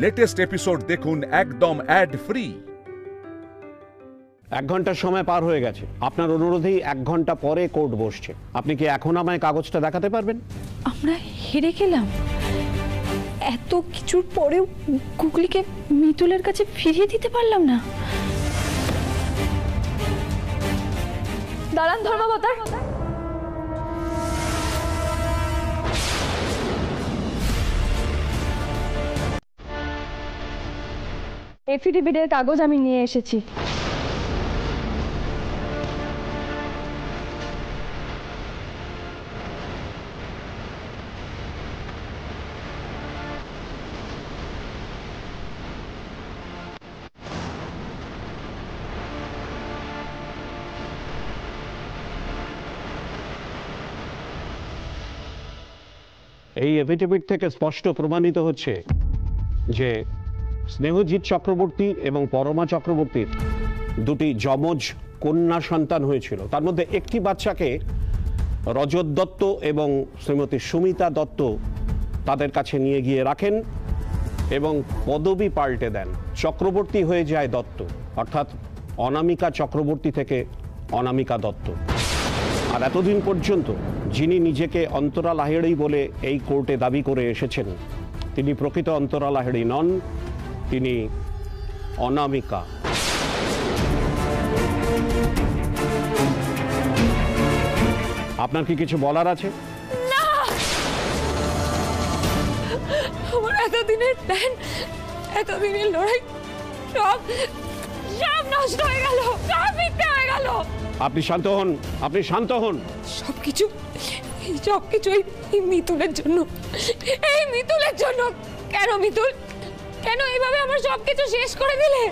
Latest episode দেখুন একদম add free. 1 ঘন্টার সময় পার হয়ে গেছে। আপনার অনুরোধেই 1 ঘন্টা পরে কোর্ট বসছে। আপনি কি এখন আমায় কাগজটা দেখাতে পারবেন? আমরা হেরে গেলাম, এত কিছুর পরেও গুগলিকে মিতুলের কাছে ফিরিয়ে দিতে পারলাম না। দাঁড়ান ধর্মাবতার, এফিডেভিটের কাগজ আমি নিয়ে এসেছি। এই এফিডেভিট থেকে স্পষ্ট প্রমাণিত হচ্ছে যে স্নেহজিৎ চক্রবর্তী এবং পরমা চক্রবর্তীর 2টি যমজ কন্যা সন্তান হয়েছিল। তার মধ্যে একটি বাচ্চাকে রজত দত্ত এবং শ্রীমতী সুমিতা দত্ত তাদের কাছে নিয়ে গিয়ে রাখেন এবং পদবি পাল্টে দেন, চক্রবর্তী হয়ে যায় দত্ত, অর্থাৎ অনামিকা চক্রবর্তী থেকে অনামিকা দত্ত। আর এতদিন পর্যন্ত যিনি নিজেকে অন্তরা লাহিড়ী বলে এই কোর্টে দাবি করে এসেছেন, তিনি প্রকৃত অন্তরা লাহিড়ী নন, তিনি অনামিকা। আপনার কি কিছু বলার আছে? না, আমার এতদিনের প্ল্যান, এতদিনের লড়াই সব নষ্ট হয়ে গেল, সব মিথ্যে হয়ে গেল। আপনি শান্ত হন, আপনি শান্ত হন। সবকিছু এই মিতুলের জন্য, এই মিতুলের জন্য। কেন মিতুল, কেন এইভাবে আমার সবকিছু শেষ করে দিলে?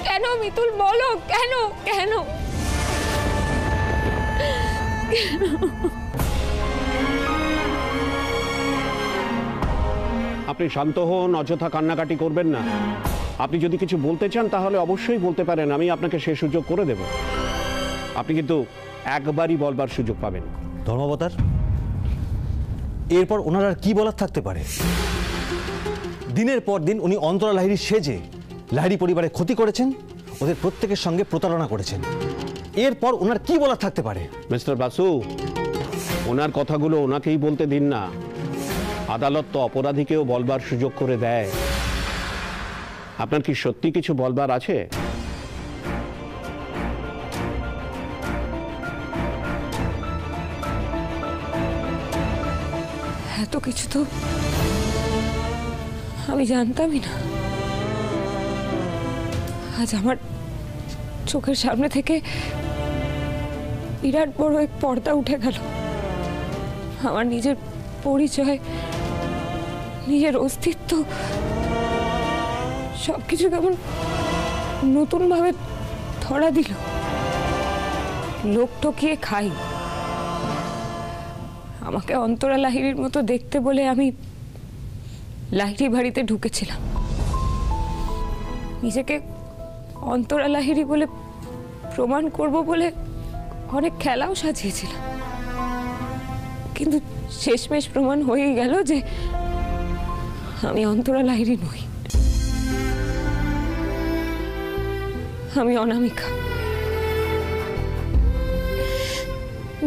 কেন মিতুল বলো, কেন কেন? আপনি শান্ত হন, অযথা কান্নাকাটি করবেন না। আপনি যদি কিছু বলতে চান তাহলে অবশ্যই বলতে পারেন, আমি আপনাকে সে সুযোগ করে দেব। আপনি কিন্তু একবারই বলবার সুযোগ পাবেন। ধর্মাবতার, এরপর ওনার আর কি বলার থাকতে পারে? দিনের পর দিন উনি অন্তরা লাহিড়ী সেজে লাহিড়ী পরিবারের ক্ষতি করেছেন, ওদের প্রত্যেকের সঙ্গে প্রতারণা করেছেন। এরপর ওনার কি বলার থাকতে পারে? মিস্টার বাসু, ওনার কথাগুলো ওনাকেই বলতে দিন না। আদালত তো অপরাধীকেও বলবার সুযোগ করে দেয়। আপনার কি সত্যি কিছু বলবার আছে? এত কিছু তো আমি জানতামই না। আজ আমার চোখের সামনে থেকে বিরাট বড় এক পর্দা উঠে গেল। আমার নিজের পরিচয়, নিজের অস্তিত্ব সবকিছু কেমন নতুন ভাবে ধরা দিল। লোক ঠকিয়ে খাই, আমাকে অন্তরা লাহিড়ীর মতো দেখতে বলে আমি লাহিড়ী বাড়িতে ঢুকেছিলাম। নিজেকে অন্তরা লাহিড়ী বলে প্রমাণ করব বলে অনেক খেলাও সাজিয়েছিলাম, কিন্তু শেষমেশ প্রমাণ হয়ে গেল যে আমি অন্তরা লাহিড়ী নই, আমি অনামিকা।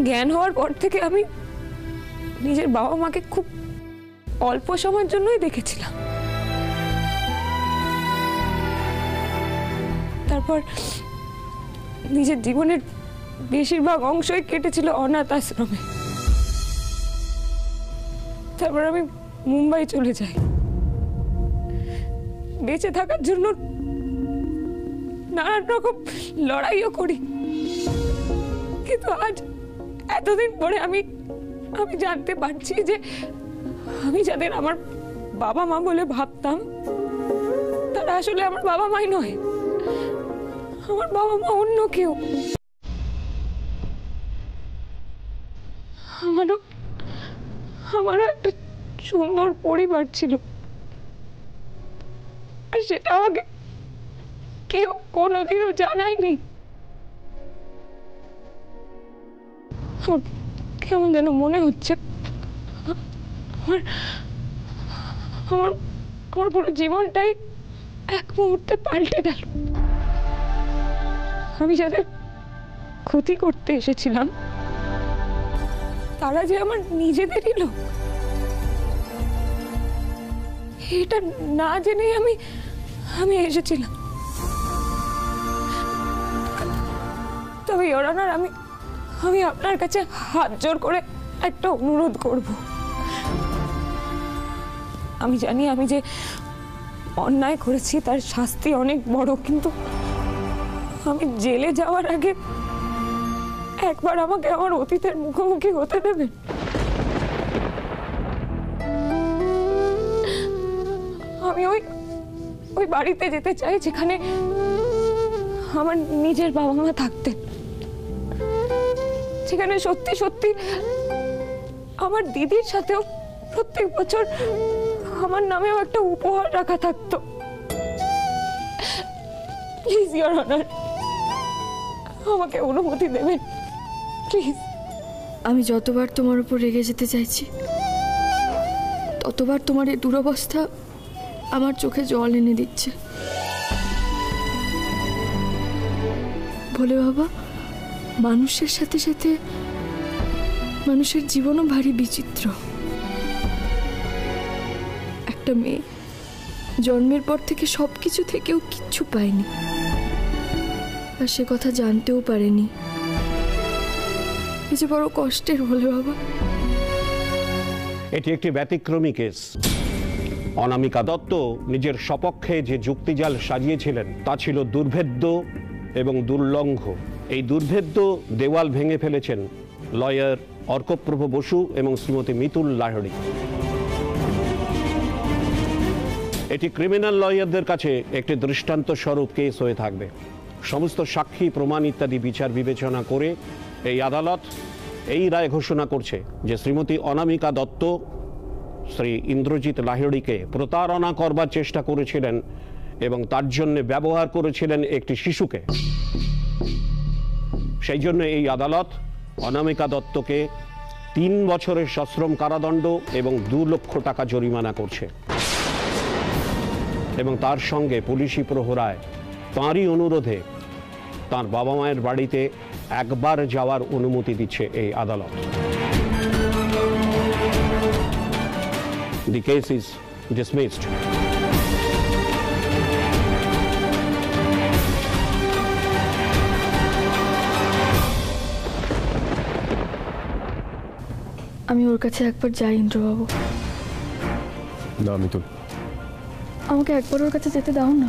জ্ঞান হওয়ার পর থেকে আমি নিজের বাবা মাকে খুব অল্প সময়ের জন্যই দেখেছিলাম। তারপর নিজের জীবনের বেশিরভাগ অংশই কেটেছিল অনাথ আশ্রমে। তারপর আমি মুম্বাই চলে যাই, বেঁচে থাকার জন্য নানান রকম লড়াইও করি। কিন্তু আজ এতদিন পরে আমি জানতে পারছি যে আমি যাদের আমার বাবা মা বলে ভাবতাম, তারা আসলে আমার বাবা মাই নয়। আমার বাবা মা অন্য কেউ। আমারও একটা সুন্দর পরিবার ছিল, আর সেটা আমাকে কেউ কোনোদিনও জানায়নি। কেমন যেন মনে হচ্ছে আমার আমার পুরো জীবনটাই এক মুহূর্তে পাল্টে গেল। আমি যাদের ক্ষতি করতে এসেছিলাম তারা যে আমার নিজেদেরই লোক, এটা না জেনেই আমি এসেছিলাম। তবে ইওর অনার, আমি আপনার কাছে হাত জোড় করে একটা অনুরোধ করব। আমি জানি আমি যে অন্যায় করেছি তার শাস্তি অনেক বড়, কিন্তু আমি জেলে যাওয়ার আগে একবার আমাকে আমার অতীতের মুখোমুখি হতে দেবেন। আমি ওই বাড়িতে যেতে চাই যেখানে আমার নিজের বাবা মা থাকতেন, যেখানে সত্যি সত্যি আমার দিদির সাথেও প্রত্যেক বছর আমার নামেও একটা উপহার রাখা থাকতো। প্লিজ ইওর অনার, আমাকে অনুমতি দেবেন প্লিজ। আমি যতবার তোমার উপর রেগে যেতে চাইছি ততবার তোমার এই দুরবস্থা আমার চোখে জল এনে দিচ্ছে। বলে বাবা, মানুষের সাথে সাথে মানুষের জীবনও ভারী বিচিত্র। একটা মেয়ে জন্মের পর থেকে সবকিছু থেকেও কিচ্ছু পায়নি, আর সে কথা জানতেও পারেনি। এই যে বড় কষ্টের। বলে বাবা, এটি একটি ব্যতিক্রমী কেস। অনামিকা দত্ত নিজের সপক্ষে যে যুক্তিজাল সাজিয়েছিলেন তা ছিল দুর্ভেদ্য এবং দুর্লঙ্ঘ। এই দুর্ভেদ্য দেওয়াল ভেঙে ফেলেছেন লয়ার অর্কপ্রভ বসু এবং শ্রীমতী মিতুল লাহিড়ী। এটি ক্রিমিনাল লয়ারদের কাছে একটি দৃষ্টান্ত স্বরূপ কেস হয়ে থাকবে। সমস্ত সাক্ষী প্রমাণ ইত্যাদি বিচার বিবেচনা করে এই আদালত এই রায় ঘোষণা করছে যে শ্রীমতী অনামিকা দত্ত শ্রী ইন্দ্রজিৎ লাহিড়ীকে প্রতারণা করবার চেষ্টা করেছিলেন এবং তার জন্য ব্যবহার করেছিলেন একটি শিশুকে। সেই জন্য এই আদালত অনামিকা দত্তকে 3 বছরের সশ্রম কারাদণ্ড এবং 2 লক্ষ টাকা জরিমানা করছে এবং তার সঙ্গে পুলিশি প্রহরায় তাঁরই অনুরোধে তার বাবা মায়ের বাড়িতে একবার যাওয়ার অনুমতি দিচ্ছে এই আদালত। The case is dismissed. আমি ওর কাছে একবার যাই ইন্দ্রবাবু। না মিতুল, আমাকে একবার ওর কাছে যেতে দাও না।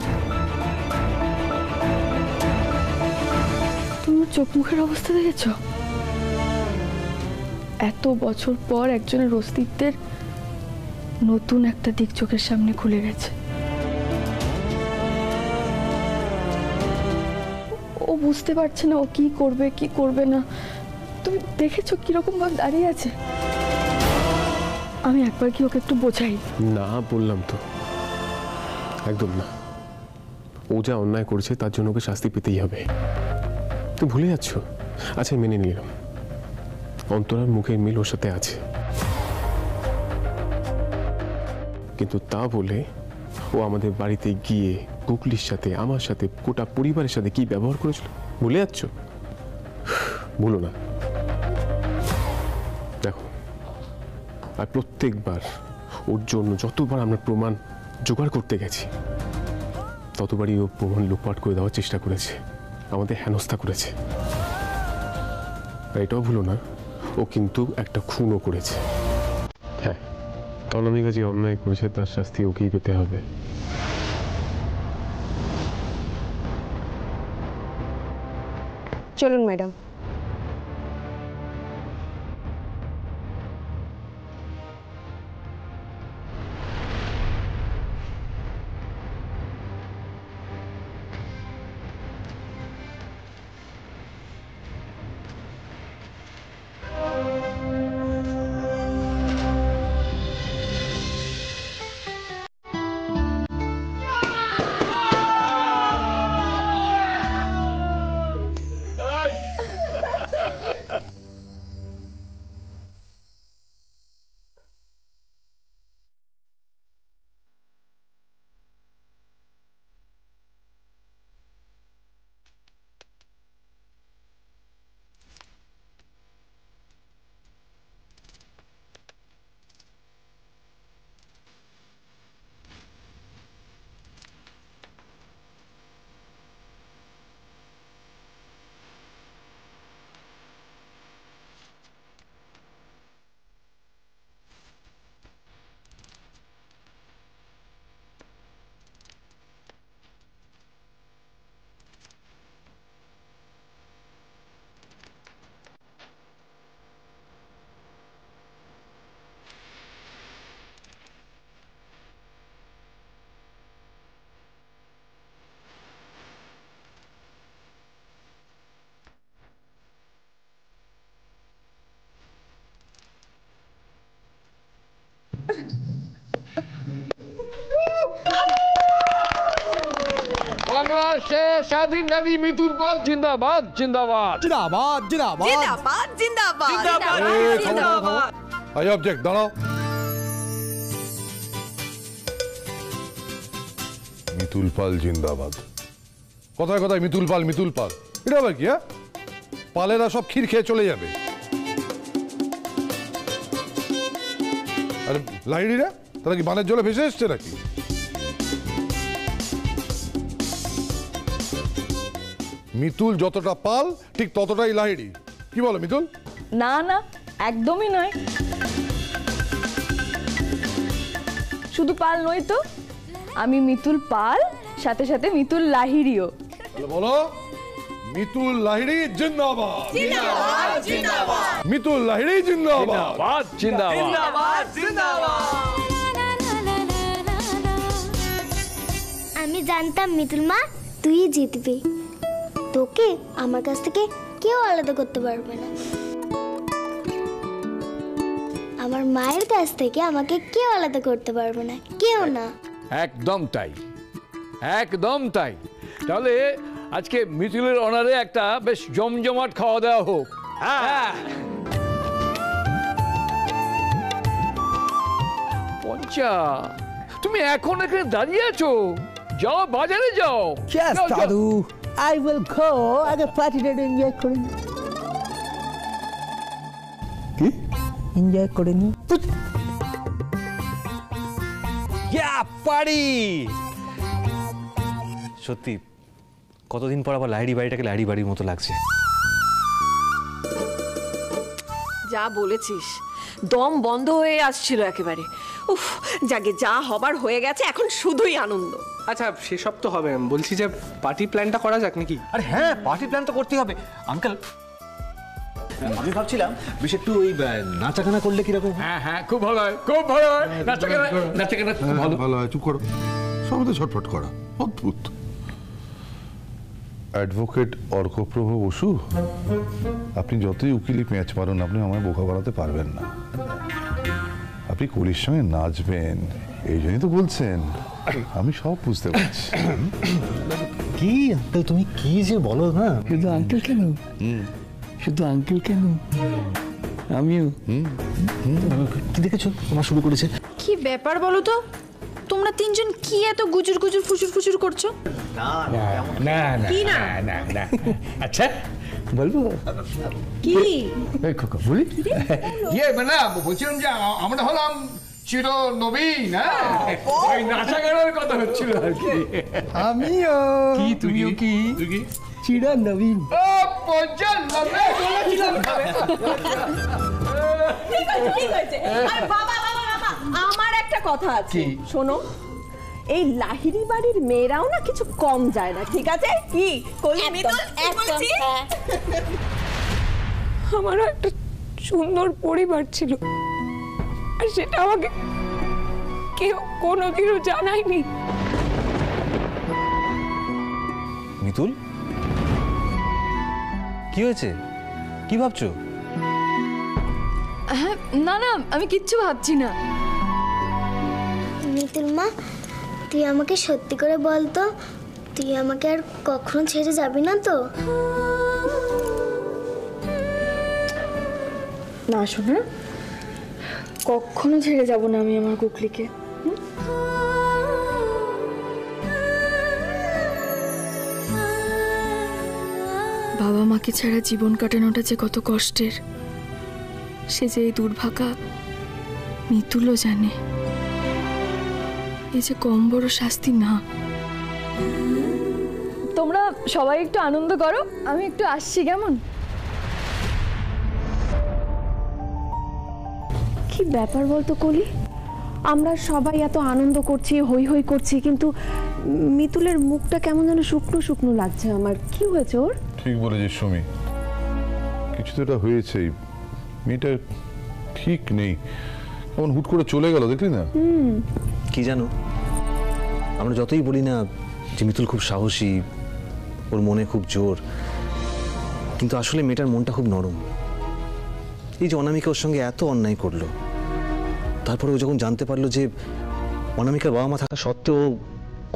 তুমি ওর চোখ মুখের অবস্থা দেখেছ? এত বছর পর একজনের অস্তিত্বের নতুন একটা দিক চোখের সামনে খুলে গেছে। ও বুঝতে পারছে না ও কি করবে কি করবে না। তুমি দেখেছো কিরকম ভাবে দাঁড়িয়ে আছে? আমি একবার কি ওকে একটু বোঝাই? না বললাম তো, একদম না। ও যা অন্যায় করেছে তার জন্য ওকে শাস্তি পেতেই হবে। তুমি ভুলে যাচ্ছ। আচ্ছা মেনে নিলাম, অন্তরার মুখের মিল ওর সাথে আছে, কিন্তু তা বলে ও আমাদের বাড়িতে গিয়ে গুগলির সাথে আমার সাথে গোটা পরিবারের সাথে কি ব্যবহার করেছিল ভুলে যাচ্ছ? ভুলো না। দেখো, আর প্রত্যেকবার ওর জন্য যতবার আমরা প্রমাণ জোগাড় করতে গেছি ততবারই ও প্রমাণ লুটপাট করে দেওয়ার চেষ্টা করেছে, আমাদের হেনস্থা করেছে। আর এটাও ভুলো না, ও কিন্তু একটা খুনও করেছে। হ্যাঁ, অনামিকা যে অন্যায় করেছে তার শাস্তি ওকেই পেতে হবে। চলুন ম্যাডাম। বাংলাদেশের স্বাধীনতাবাদী মিতুল পাল জিন্দাবাদ জিন্দাবাদ জিন্দাবাদ জিন্দাবাদ জিন্দাবাদ জিন্দাবাদ জিন্দাবাদ। আই অবজেক্ট, দাঁড়াও। মিতুল পাল জিন্দাবাদ, কথায় কথায় মিতুল পাল মিতুল পাল, এটা আবার কি? হ্যাঁ, পালেরা সব ক্ষীর খেয়ে চলে যাবে। আরে লাহিড়িরা, তারা কি বানের জলে ভেসে এসছে নাকি? মিতুল যতটা পাল ঠিক ততটাই লাহিড়ি, কি বলো মিতুল? না না, একদমই নয়। শুধু পাল নই তো, আমি মিতুল পাল, সাথে সাথে মিতুল লাহিড়িও। বলো, মিতুল লাহিড়ি জিন্দাবাদ জিন্দাবাদ জিন্দাবাদ মিতুল লাহিড়ি জিন্দাবাদ জিন্দাবাদ জিন্দাবাদ। আমি জানতাম মিতুল মা তুই জিতবি, তোকে আমার কাছ থেকে কেউ আলাদা করতে পারবে না। আমার মায়ের কাছ থেকে আমাকে কেউ আলাদা করতে পারবে না, কেউ না। একদম তাই, একদম তাই। তাহলে আজকে মিতুলের অনারে একটা বেশ জমজমাট খাওয়া দাওয়া হোক। হ্যাঁ, পঞ্চা, তুমি এখন এখানে দাঁড়িয়ে আছো, যাও বাজারে যাও। Yes, যাও, যাও। দাদু, I will go. আগে পার্টিটা এনজয় করে নি। কি এনজয় করে নি? পারি সত্যি কতদিন পর আবার লাহিড়ি বাড়িটাকে লাহিড়ি বাড়ির মতো লাগছে। যা বলেছিস, দম বন্ধ হয়ে আসছিল একেবারে। উফ, যাকে যা হবার হয়ে গেছে, এখন শুধুই আনন্দ। আচ্ছা সেসব তো হবে, বলছি যে পার্টি প্ল্যানটা করা যাক নাকি? আরে হ্যাঁ, পার্টি প্ল্যান তো করতেই হবে আঙ্কেল। আমি ভাবছিলাম বেশ একটু ওই নাচাগানা করলে কিরকম? হ্যাঁ হ্যাঁ, খুব ভালো হয়, খুব ভালো হয়। নাচাগানা খুব ভালো। ভালো হয়, চুপ করো, সবাই তো ছটফট করা অদ্ভুত। অ্যাডভোকেট অর্কপ্রভ বসু, আপনি যতই উকিলি পেঁচ মারুন, আপনি আমায় বোকা বাড়াতে পারবেন না। আপনি কলির সঙ্গে নাচবেন, এই জন্যই তো বলছেন। আমি সব বুঝতে পারছি। কি আঙ্কেল তুমি কি যে বলো না? শুধু আঙ্কেল কেন? শুধু আঙ্কেল কেন? আমিও। কি দেখেছো তোমার শুরু করেছে? কি ব্যাপার বলো তো, তোমরা তিনজন কি এত গুজুর গুজুর ফুসুর ফুসুর করছো? না না কি না? না না, আচ্ছা বলবো কি বলি? ইয়ে মানে বলছিলাম যে আমরা হলাম চির নবীন, হ্যাঁ, ওই নাচাগানার কথা হচ্ছিল আর কি। আমিও। কি তুমিও? কি তুই কি? চিরা নবীন। ও পঞ্চাল লগে বলেছিলাম। ঠিক আছে। আর বাবা বাবা বাবা, আমার একটা কথা আছে, শোনো। এই লাহিড়ি বাড়ির মেয়েরাও না কিছু কম যায় না, ঠিক আছে? কি কলি মিতুল, কি বলছি? আমারও একটা সুন্দর পরিবার ছিল, আর সেটা আমাকে কেউ কোনোদিনও জানায়নি। মিতুল, কি হয়েছে? কি ভাবছো? হ্যাঁ, না না, আমি কিচ্ছু ভাবছি না। মিতুল মা, তুই আমাকে সত্যি করে বল তো, তুই আমাকে আর কখনো ছেড়ে যাবি না তো? না শোনা, কখনো ছেড়ে যাব না আমি আমার কুকলিকে। বাবা মাকে ছাড়া জীবন কাটানোটা যে কত কষ্টের, সে যে এই দুর্ভাগা মিতুলও জানে। এই যে কম বড় শাস্তি না। তোমরা সবাই একটু আনন্দ করো, আমি একটু আসছি, কেমন? কি ব্যাপার বলতো কলি, আমরা সবাই এত আনন্দ করছি, হই হই করছি, কিন্তু মিতুলের মুখটা কেমন যেন শুকনো শুকনো লাগছে আমার। কি হয়েছে ওর? ঠিক বলেছিস সুমি, কিছু তো এটা হয়েছেই। মেয়েটা ঠিক নেই, কেমন হুট করে চলে গেল, দেখলি না? কি জানো, আমরা যতই বলি না যে মিতুল খুব সাহসী, ওর মনে খুব জোর, কিন্তু আসলে মেয়েটার মনটা খুব নরম। এই যে অনামিকা ওর সঙ্গে এত অন্যায় করলো, তারপরে ও যখন জানতে পারলো যে অনামিকার বাবা মা থাকা সত্ত্বেও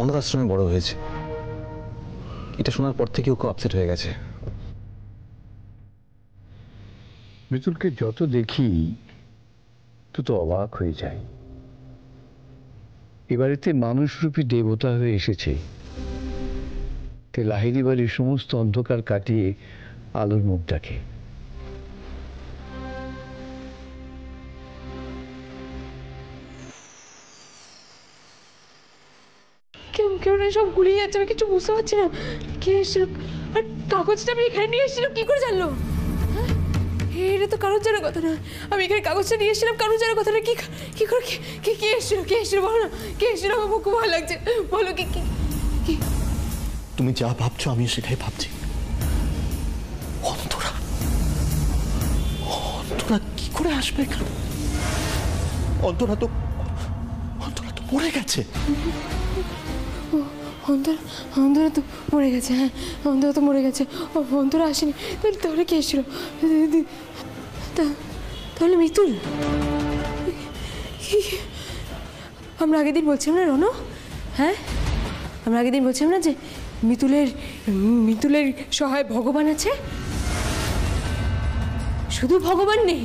অনাথ আশ্রমে বড় হয়েছে, এটা শোনার পর থেকেও খুব আপসেট হয়ে গেছে। মিতুলকে যত দেখি তত অবাক হয়ে যায়। এবারেতে মানুষরূপী দেবতা হয়ে এসেছে, লাহিড়ী বাড়ির সমস্ত অন্ধকার কাটিয়ে আলোর মুখ ডাকে। কেমন সব গুলিয়ে যাচ্ছে, আমি কিছু বুঝতে পারছি না। কে এসেছিল আর কাগজটা আমি এখানে নিয়ে এসেছিলাম কি করে জানলো? এটা তো কারোর জানার কথা না। আমি এখানে কাগজটা নিয়ে এসেছিলাম কারোর জানার কথা না। কি করে কে এসেছিল বলো না, কে এসেছিল? আমার খুব ভালো লাগছে, বলো কি? তুমি যা ভাবছো আমি সেটাই ভাবছি। অন্তরা কি করে আসবে এখানে? অন্তরা তো মরে গেছে। অন্তরা তো মরে গেছে। হ্যাঁ, অন্তরা তো মরে গেছে। অন্তরা আসেনি, তাহলে কে এসেছিল? তাহলে মিতুল। আমরা আগের দিন বলছিলাম না রনো? হ্যাঁ, আমরা আগের দিন বলছিলাম না যে মিতুলের সহায় ভগবান আছে। শুধু ভগবান নেই,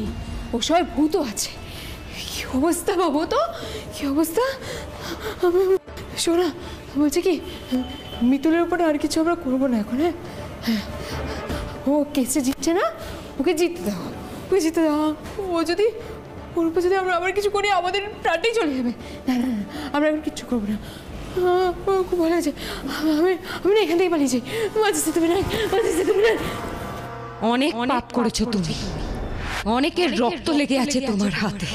ও সহায় ভূতও আছে। কি অবস্থা বাবু, তো কি অবস্থা। শোনা বলছে কি, মিতুলের উপরে আর কিছু আমরা করবো না এখন। হ্যাঁ, ও কেসে জিতছে না, ওকে জিততে দাও। ও যদি ওর উপর যদি আমরা আবার কিছু করি আমাদের প্রাণটাই চলে যাবে। না, আমরা এখন কিচ্ছু করবো না। খুব ভালো আছে। আমি না এখান থেকে পালিয়ে যাই। তুমি না। অনেক পাপ করেছো তুমি, অনেকের রক্ত লেগে আছে তোমার হাতে।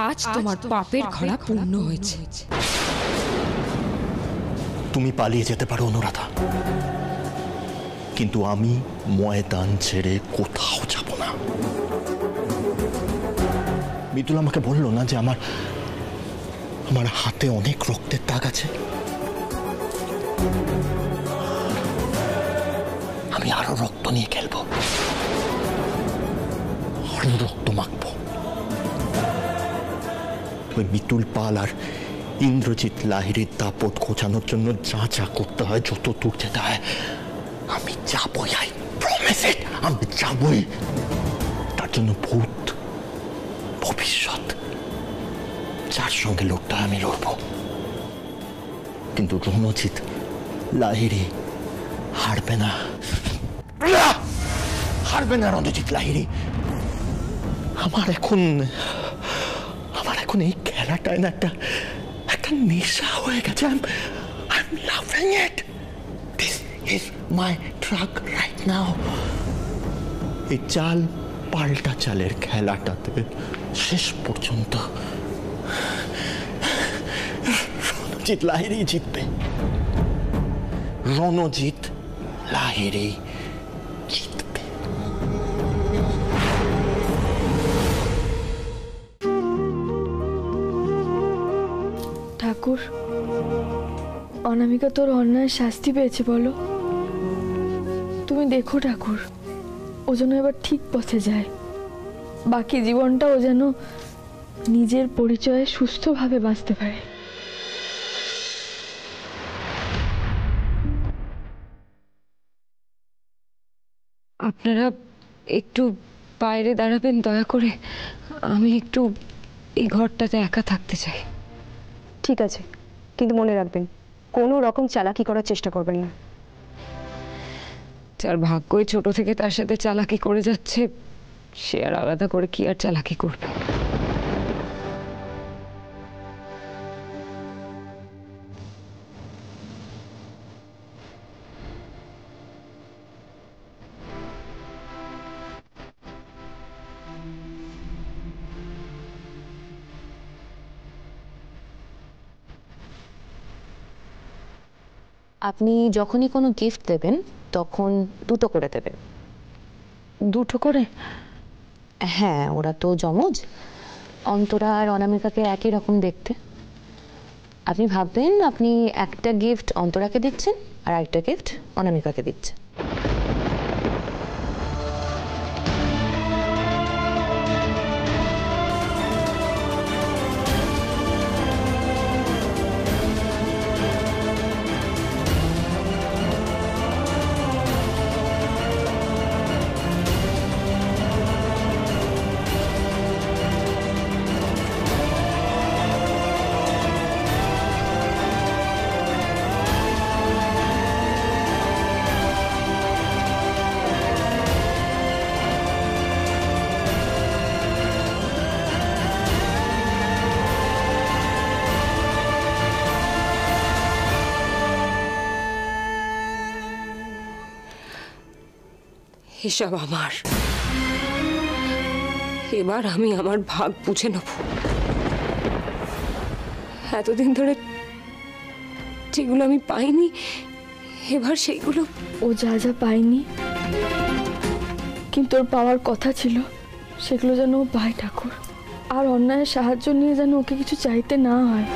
আজ তোমার পাপের খরা পূর্ণ হয়েছে। তুমি পালিয়ে যেতে পারো অনুরাধা, কিন্তু আমি ময়দান ছেড়ে কোথাও যাব না। মিতুল আমাকে বললো না যে আমার হাতে অনেক রক্তের দাগ আছে? আমি আরো রক্ত নিয়ে খেলবো, আরো রক্ত মাখবো। মিতুল পাল আর ইন্দ্রজিৎ লাহিড়ীর দাপট ঘোচানোর জন্য যা করতে হয়, যত দূর যেতে হয়, আমি যাবই। আই প্রমিস ইট, আমি যাবই। তার জন্য ভূত, ভবিষ্যৎ, যার সঙ্গে লড়তে হয় আমি লড়ব। কিন্তু রণজিৎ লাহিড়ী হারবে না, রণজিৎ লাহিড়ী। আমার এখন এই খেলাটায় না একটা নেশা হয়ে গেছে। I'm loving it. This is my drug right now. এই চাল পাল্টা চালের খেলাটাতে শেষ পর্যন্ত রণজিৎ লাহিড়ী জিতবে। রণজিৎ লাহিড়ী জিতবে। ঠাকুর, অনামিকা তোর অন্যায় শাস্তি পেয়েছে বলো। তুমি দেখো ঠাকুর, ও যেন এবার ঠিক পথে যায়। বাকি জীবনটা ও যেন নিজের পরিচয়ে সুস্থভাবে বাঁচতে পারে। আপনারা একটু বাইরে দাঁড়াবেন দয়া করে। আমি একটু এই ঘরটাতে একা থাকতে চাই। ঠিক আছে, কিন্তু মনে রাখবেন কোনো রকম চালাকি করার চেষ্টা করবেন না। যার ভাগ্যই ছোট থেকে তার সাথে চালাকি করে যাচ্ছে, সে আর আলাদা করে কি আর চালাকি করবে। আপনি যখনই কোনো গিফট দেবেন তখন দুটো করে দেবেন। দুটো করে? হ্যাঁ, ওরা তো যমজ। অন্তরা আর অনামিকাকে একই রকম দেখতে। আপনি ভাববেন আপনি একটা গিফট অন্তরাকে দিচ্ছেন আর একটা গিফট অনামিকাকে দিচ্ছেন। এসব আমার। এবার আমি আমার ভাগ বুঝে নেব। এতদিন ধরে যেগুলো আমি পাইনি, এবার সেইগুলো। ও যা যা পায়নি, কিন্তু ওর পাওয়ার কথা ছিল, সেগুলো যেন ও পায় ঠাকুর। আর অন্যায়ের সাহায্য নিয়ে যেন ওকে কিছু চাইতে না হয়।